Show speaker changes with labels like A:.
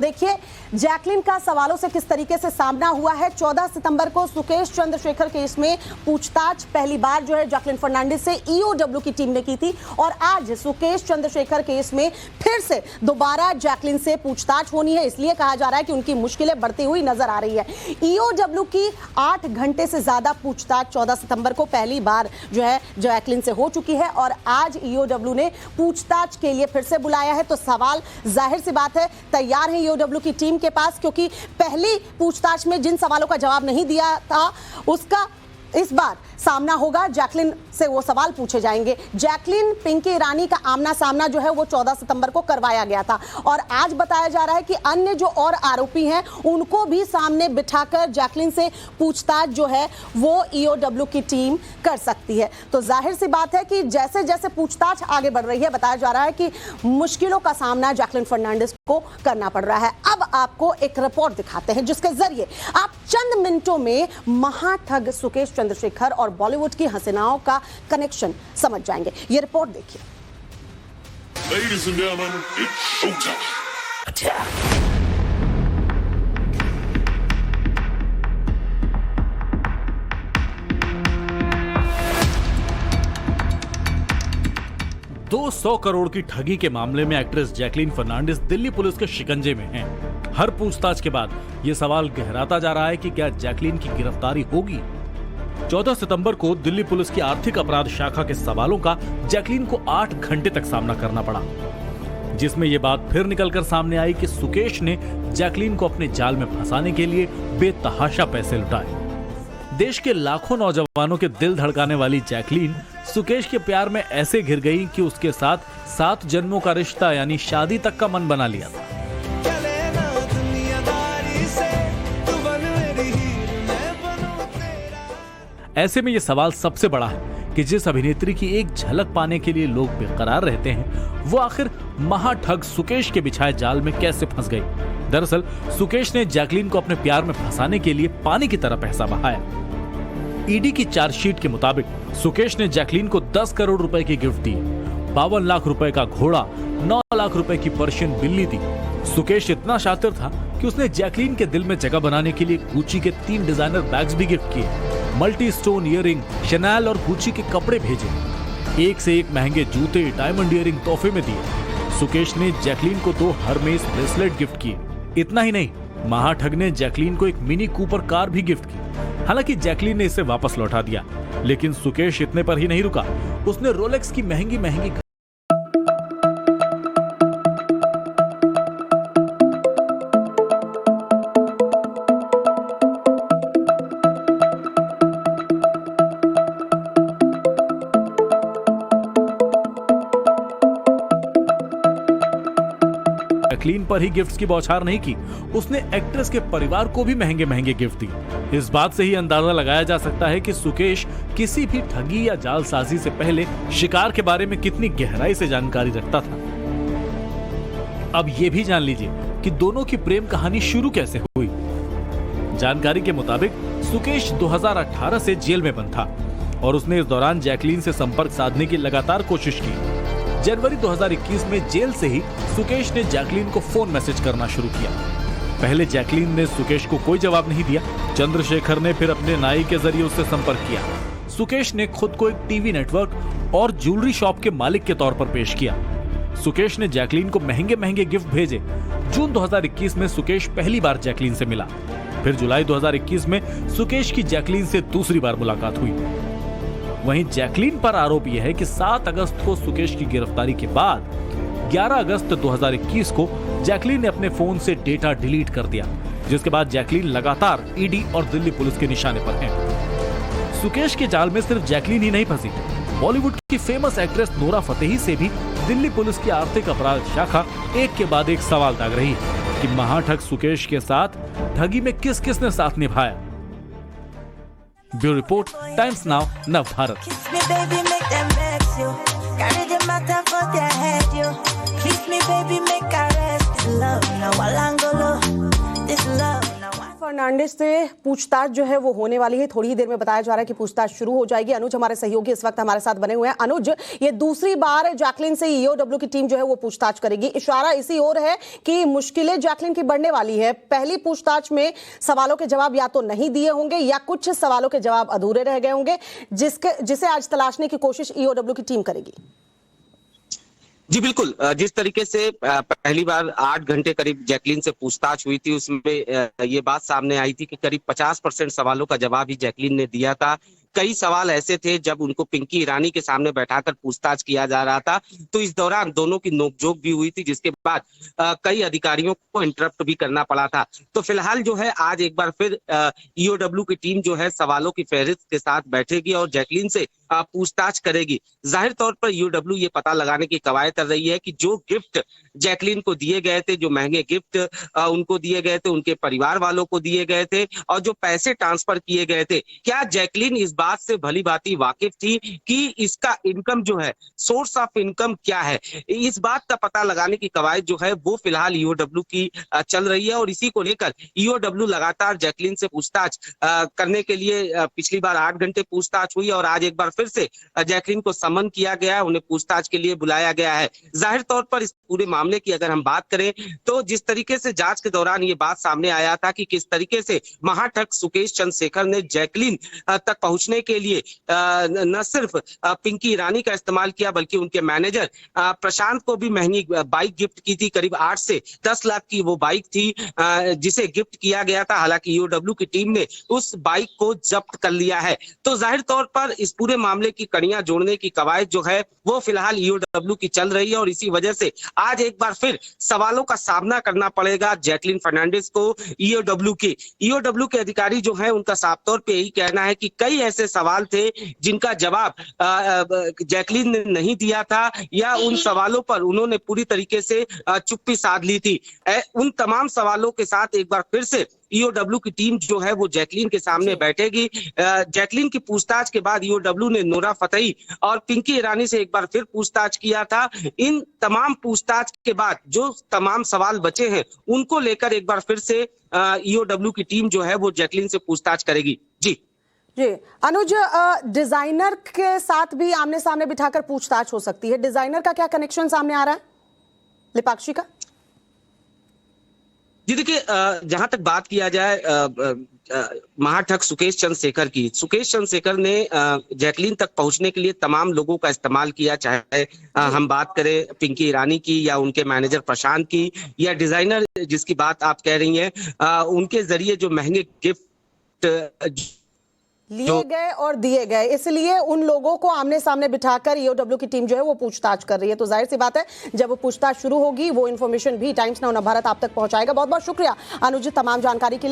A: देखिए जैकलीन का सवालों से किस तरीके से सामना हुआ है। 14 सितंबर को सुकेश चंद्रशेखर केस में पूछताछ पहली बार जो है जैकलीन फर्नांडिस से ईओडब्ल्यू की टीम ने की थी और आज सुकेश चंद्रशेखर केस में फिर से दोबारा जैकलीन से पूछताछ होनी है। इसलिए कहा जा रहा है कि उनकी मुश्किलें बढ़ती हुई नजर आ रही है। ईओडब्ल्यू की 8 घंटे से ज्यादा पूछताछ 14 सितंबर को पहली बार जो है जैकलीन से हो चुकी है और आज ईओडब्ल्यू ने पूछताछ के लिए फिर से बुलाया है। तो सवाल जाहिर सी बात है तैयार है ईओडब्ल्यू की टीम के पास, क्योंकि पहली पूछताछ में जिन सवालों का जवाब नहीं दिया था उसका इस बार सामना होगा। जैकलीन से वो सवाल पूछे जाएंगे। जैकलीन पिंकी ईरानी का आमना सामना जो है वो 14 सितंबर को करवाया गया था और आज बताया जा रहा है कि अन्य जो और आरोपी हैं उनको भी सामने बिठाकर जैकलीन से पूछताछ जो है वो ईओडब्ल्यू की टीम कर सकती है। तो जाहिर सी बात है कि जैसे जैसे पूछताछ आगे बढ़ रही है बताया जा रहा है कि मुश्किलों का सामना जैकलीन फर्नांडिस को करना पड़ रहा है। अब आपको एक रिपोर्ट दिखाते हैं जिसके जरिए आप चंद मिनटों में महाठग सुकेश चंद्रशेखर और बॉलीवुड की हसीनाओं का कनेक्शन समझ जाएंगे। ये रिपोर्ट देखिए।
B: Ladies and gentlemen, it's showtime. Attack.
C: $200 crore की ठगी के मामले में actress Jacqueline Fernandes Delhi police के शिकंजे में हैं। हर पूछताछ के बाद यह सवाल गहराता जा रहा है कि क्या जैकलीन की गिरफ्तारी होगी। 14 सितंबर को दिल्ली पुलिस की आर्थिक अपराध शाखा के सवालों का जैकलीन को 8 घंटे तक सामना करना पड़ा, जिसमें यह बात फिर निकलकर सामने आई कि सुकेश ने जैकलीन को अपने जाल में फंसाने के लिए बेतहाशा पैसे लुटाए। देश के लाखों नौजवानों के दिल धड़काने वाली जैकलीन सुकेश के प्यार में ऐसे घिर गई कि उसके साथ 7 जन्मों का रिश्ता यानी शादी तक का मन बना लिया था। ऐसे में ये सवाल सबसे बड़ा है कि जिस अभिनेत्री की एक झलक पाने के लिए लोग बेकरार रहते हैं वो आखिर महाठग सुकेश के बिछाए जाल में कैसे फंस गई। दरअसल सुकेश ने जैकलीन को अपने प्यार में फंसाने के लिए पानी की तरह पैसा बहाया। ईडी की चार्जशीट के मुताबिक सुकेश ने जैकलीन को 10 करोड़ रुपए की गिफ्ट दी, 52 लाख रुपए का घोड़ा, 9 लाख रुपए की पर्शियन बिल्ली दी। सुकेश इतना शातिर था कि उसने जैकलीन के दिल में जगह बनाने के लिए गुची के 3 डिजाइनर बैग्स भी गिफ्ट किए, मल्टी स्टोन ईयरिंग, शैनल और गुची के कपड़े भेजे, एक से एक महंगे जूते, डायमंड ईयरिंग तोहफे में दिए। सुकेश ने जैकलीन को 2 हर्मेस ब्रेसलेट गिफ्ट किए। इतना ही नहीं, महाठग ने जैकलीन को एक मिनी कूपर कार भी गिफ्ट की। हालांकि जैकलीन ने इसे वापस लौटा दिया, लेकिन सुकेश इतने पर ही नहीं रुका। उसने रोलेक्स की महंगी महंगी जैकलीन पर ही गिफ्ट्स की बौछार नहीं की, उसने एक्ट्रेस के परिवार को भी महंगे महंगे गिफ्ट दिए। इस बात से ही अंदाजा लगाया जा सकता है कि सुकेश किसी भी ठगी या जालसाजी से पहले शिकार के बारे में कितनी गहराई से जानकारी रखता था। अब ये भी जान लीजिए कि दोनों की प्रेम कहानी शुरू कैसे हुई। जानकारी के मुताबिक सुकेश 2018 से जेल में बंद था और उसने इस दौरान जैकलीन से संपर्क साधने की लगातार कोशिश की। जनवरी 2021 में जेल से ही सुकेश ने जैकलीन को फोन मैसेज करना शुरू किया। पहले जैकलीन ने सुकेश को कोई जवाब नहीं दिया। चंद्रशेखर ने फिर अपने नाई के जरिए उससे संपर्क किया। सुकेश ने खुद को एक टीवी नेटवर्क और ज्वेलरी शॉप के मालिक के तौर पर पेश किया। सुकेश ने जैकलीन को महंगे महंगे गिफ्ट भेजे। जून 2021 में सुकेश पहली बार जैकलीन से मिला। फिर जुलाई 2021 में सुकेश की जैकलीन से दूसरी बार मुलाकात हुई। वहीं जैकलीन पर आरोप यह है कि 7 अगस्त को सुकेश की गिरफ्तारी के बाद 11 अगस्त 2021 को जैकलीन ने अपने फोन से डेटा डिलीट कर दिया, जिसके बाद जैकलीन लगातार ईडी और दिल्ली पुलिस के निशाने पर है। सुकेश के जाल में सिर्फ जैकलीन ही नहीं फंसी, बॉलीवुड की फेमस एक्ट्रेस नोरा फतेही से भी दिल्ली पुलिस की आर्थिक अपराध शाखा एक के बाद एक सवाल दाग रही है कि महाठग सुकेश के साथ ठगी में किस किस ने साथ निभाया। ब्यूरो रिपोर्ट, टाइम्स नाउ, नव भारत।
A: फर्नांडिस से पूछताछ जो है वो होने वाली है। थोड़ी ही देर में बताया जा रहा है कि पूछताछ शुरू हो जाएगी। अनुज हमारे सहयोगी इस वक्त हमारे साथ बने हुए हैं। अनुज, ये दूसरी बार जैकलिन से ईओडब्ल्यू की टीम जो है वो पूछताछ करेगी। इशारा इसी ओर है कि मुश्किलें जैकलिन की बढ़ने वाली है। पहली पूछताछ में सवालों के जवाब या तो नहीं दिए होंगे या कुछ सवालों के जवाब अधूरे रह गए होंगे, जिसे आज तलाशने की कोशिश ईओडब्ल्यू की टीम करेगी।
D: जी बिल्कुल, जिस तरीके से पहली बार 8 घंटे करीब जैकलिन से पूछताछ हुई थी, उसमें ये बात सामने आई थी कि करीब 50% सवालों का जवाब ही जैकलिन ने दिया था। कई सवाल ऐसे थे जब उनको पिंकी ईरानी के सामने बैठाकर पूछताछ किया जा रहा था, तो इस दौरान दोनों की नोकझोंक भी हुई थी, जिसके बाद कई अधिकारियों को इंटरप्ट भी करना पड़ा था। तो फिलहाल जो है आज एक बार फिर ईओडब्ल्यू की टीम जो है सवालों की फहरिस्त के साथ बैठेगी और जैकलिन से पूछताछ करेगी। जाहिर तौर पर ईओडब्ल्यू ये पता लगाने की कवायद कर रही है कि जो गिफ्ट जैकलिन को दिए गए थे, जो महंगे गिफ्ट उनको दिए गए थे, उनके परिवार वालों को दिए गए थे और जो पैसे ट्रांसफर किए गए थे, क्या जैकलिन इस बात से भली भांति वाकिफ थी कि इसका इनकम जो है, सोर्स ऑफ इनकम क्या है। इस बात का पता लगाने की कवायद जो है वो फिलहाल ईओडब्ल्यू की चल रही है और इसी को लेकर ईओडब्ल्यू लगातार जैकलिन से पूछताछ करने के लिए पिछली बार 8 घंटे पूछताछ हुई और आज एक बार फिर से जैकलिन को समन किया गया है, उन्हें पूछताछ के लिए बुलाया गया है। जाहिर तौर पर इस पूरे मामले की अगर हम बात करें तो जिस तरीके से जांच के दौरान ये बात सामने आया था कि किस तरीके से महाठग सुकेश चंद्रशेखर ने जैकलिन तक पहुंचने के लिए न सिर्फ पिंकी ईरानी का इस्तेमाल किया बल्कि उनके मैनेजर प्रशांत को भी महंगी बाइक गिफ्ट की थी। करीब 8 से 10 लाख की वो बाइक थी जिसे गिफ्ट किया गया था। हालांकि ईओडब्ल्यू की टीम ने उस बाइक को जब्त कर लिया है। तो जाहिर तौर पर इस पूरे मामले की कड़ियां जोड़ने की कवायद जो है वो फिलहाल ईओडब्ल्यू की चल रही है और इसी वजह से आज एक बार फिर सवालों का सामना करना पड़ेगा जैकलिन फर्नांडिस को ईओडब्ल्यू के अधिकारी जो है उनका साफ तौर पे यही कहना है कि कई ऐसे सवाल थे जिनका जवाब जैकलिन ने नहीं दिया था या उन सवालों पर उन्होंने पूरी तरीके से चुप्पी साध ली थी। उन तमाम सवालों के साथ एक बार फिर से ईओडब्ल्यू की टीम जो है वो जैकलिन के सामने बैठेगी। जैकलिन की पूछताछ के बाद ईओडब्ल्यू ने नोरा फतेही और पिंकी ईरानी से एक बार फिर पूछताछ किया था। इन तमाम पूछताछ के बाद जो तमाम सवाल बचे हैं उनको लेकर एक बार फिर से ईओडब्ल्यू की टीम जो है वो जैकलिन से पूछताछ करेगी। जी
A: अनुज, डिजाइनर के साथ भी आमने सामने बिठाकर पूछताछ हो सकती है। डिजाइनर का क्या कनेक्शन सामने आ रहा है लिपाक्षी का?
D: जी देखिए, जहां तक बात किया जाए महाठग सुकेश चंद्रशेखर की, सुकेश चंद्रशेखर ने जैकलिन तक पहुंचने के लिए तमाम लोगों का इस्तेमाल किया, चाहे हम बात करें पिंकी ईरानी की या उनके मैनेजर प्रशांत की या डिजाइनर जिसकी बात आप कह रही हैं, उनके जरिए जो महंगे गिफ्ट
A: लिए गए और दिए गए, इसलिए उन लोगों को आमने सामने बिठाकर ईओडब्ल्यू की टीम जो है वो पूछताछ कर रही है। तो जाहिर सी बात है जब वो पूछताछ शुरू होगी वो इन्फॉर्मेशन भी टाइम्स नाउ भारत आप तक पहुंचाएगा। बहुत बहुत शुक्रिया अनुज तमाम जानकारी के लिए।